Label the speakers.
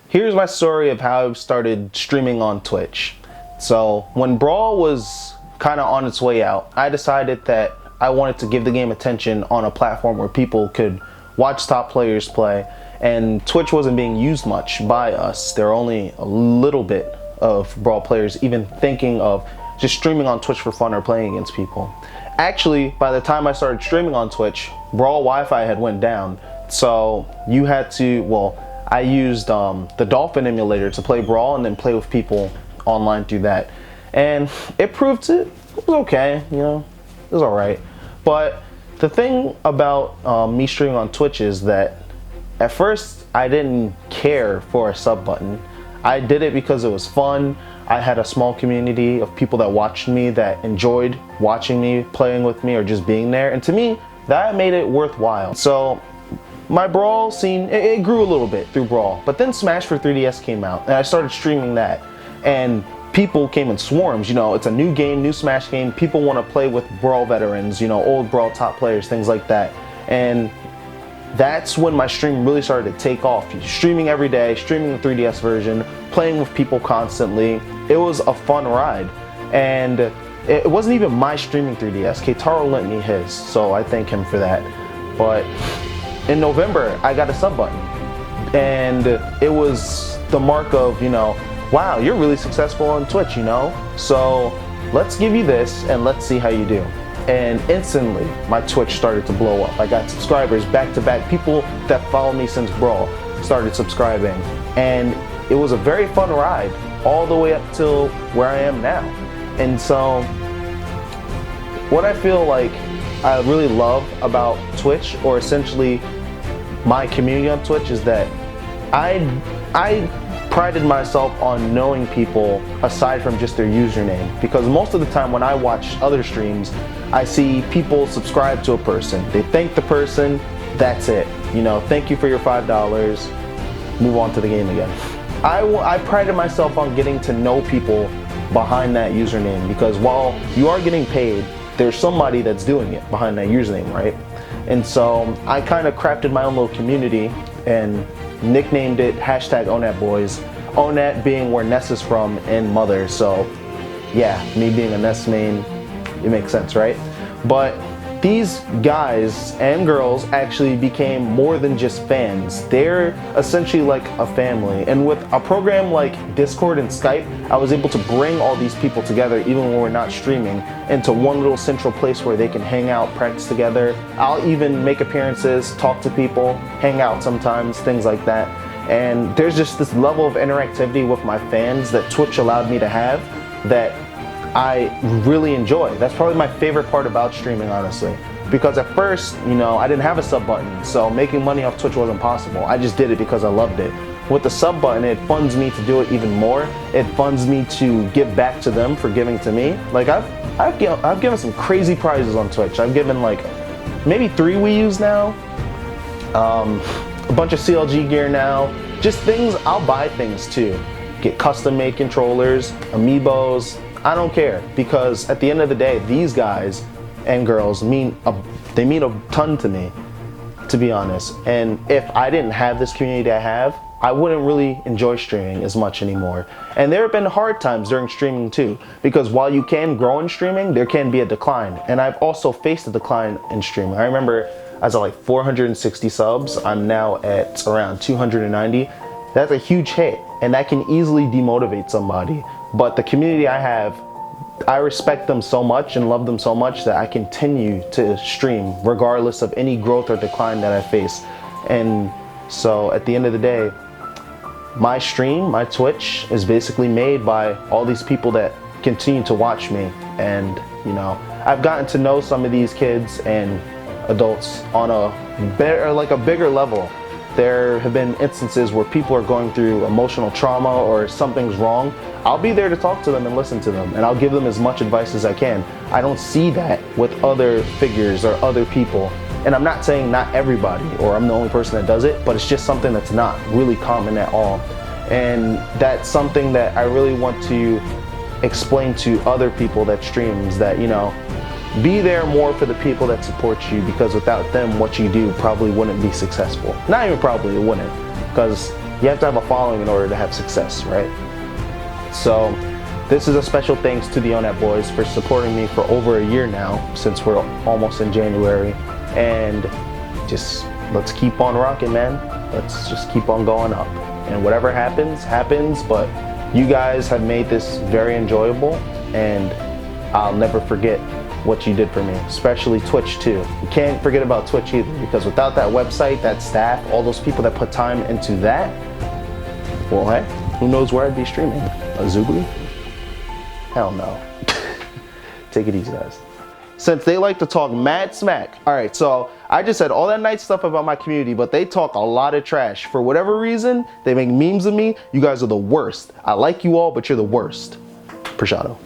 Speaker 1: Here's my story of how I started streaming on Twitch. So when Brawl was kind of on its way out, I decided that I wanted to give the game attention on a platform where people could watch top players play, and Twitch wasn't being used much by us. There were only a little bit of Brawl players even thinking of just streaming on Twitch for fun or playing against people. Actually, by the time I started streaming on Twitch, Brawl Wi-Fi had went down, so you had to, well, I used the Dolphin emulator to play Brawl and then play with people online through that. And it proved it was okay, you know, it was alright. But the thing about me streaming on Twitch is that at first I didn't care for a sub button. I did it because it was fun. I had a small community of people that watched me, that enjoyed watching me, playing with me, or just being there. And to me, that made it worthwhile. So my Brawl scene, it grew a little bit through Brawl, but then Smash for 3DS came out and I started streaming that, and people came in swarms. You know, it's a new game, new Smash game, people want to play with Brawl veterans, you know, old Brawl top players, things like that. And that's when my stream really started to take off. Streaming every day, streaming the 3DS version, playing with people constantly. It was a fun ride, and it wasn't even my streaming 3DS. Keitaro lent me his, so I thank him for that. But in November, I got a sub button, and it was the mark of, you know, wow, you're really successful on Twitch, you know? So let's give you this and let's see how you do. And instantly, my Twitch started to blow up. I got subscribers back to back. People that follow me since Brawl started subscribing, and it was a very fun ride all the way up till where I am now. And so what I feel like I really love about Twitch, or essentially my community on Twitch, is that I prided myself on knowing people aside from just their username, because most of the time when I watch other streams, I see people subscribe to a person, they thank the person, that's it, you know, thank you for your $5, move on to the game again. I prided myself on getting to know people behind that username, because while you are getting paid, there's somebody that's doing it behind that username, right? And so I kind of crafted my own little community and nicknamed it #OnetBoys. Onet being where Ness is from and Mother, so yeah, me being a Ness main, it makes sense, right? But these guys and girls actually became more than just fans. They're essentially like a family. And with a program like Discord and Skype, I was able to bring all these people together, even when we're not streaming, into one little central place where they can hang out, practice together. I'll even make appearances, talk to people, hang out sometimes, things like that. And there's just this level of interactivity with my fans that Twitch allowed me to have that I really enjoy. That's probably my favorite part about streaming, honestly. Because at first, you know, I didn't have a sub button, so making money off Twitch wasn't possible. I just did it because I loved it. With the sub button, it funds me to do it even more. It funds me to give back to them for giving to me. Like I've given some crazy prizes on Twitch. I've given like maybe 3 Wii-U's now, a bunch of CLG gear now, just things. I'll buy things too. Get custom made controllers, amiibos, I don't care, because at the end of the day, these guys and girls mean a ton to me, to be honest. And if I didn't have this community I have, I wouldn't really enjoy streaming as much anymore. And there have been hard times during streaming too, because while you can grow in streaming, there can be a decline. And I've also faced a decline in streaming. I remember I was at like 460 subs, I'm now at around 290. That's a huge hit, and that can easily demotivate somebody. But the community I have, I respect them so much and love them so much that I continue to stream regardless of any growth or decline that I face. And so at the end of the day, my stream, my Twitch is basically made by all these people that continue to watch me. And you know, I've gotten to know some of these kids and adults on a bigger level. There have been instances where people are going through emotional trauma or something's wrong. I'll be there to talk to them and listen to them, and I'll give them as much advice as I can. I don't see that with other figures or other people. And I'm not saying not everybody, or I'm the only person that does it, but it's just something that's not really common at all. And that's something that I really want to explain to other people that streams, that, you know, be there more for the people that support you, because without them, what you do probably wouldn't be successful. Not even probably, it wouldn't. Because you have to have a following in order to have success, right? So this is a special thanks to the ONET boys for supporting me for over a year now, since we're almost in January. And just let's keep on rocking, man. Let's just keep on going up. And whatever happens, happens, but you guys have made this very enjoyable, and I'll never forget what you did for me, especially Twitch too. You can't forget about Twitch either, because without that website, that staff, all those people that put time into that, well, hey, who knows where I'd be streaming? A Zoogley? Hell no. Take it easy, guys. Since they like to talk mad smack. All right, so I just said all that nice stuff about my community, but they talk a lot of trash. For whatever reason, they make memes of me. You guys are the worst. I like you all, but you're the worst. Prashado.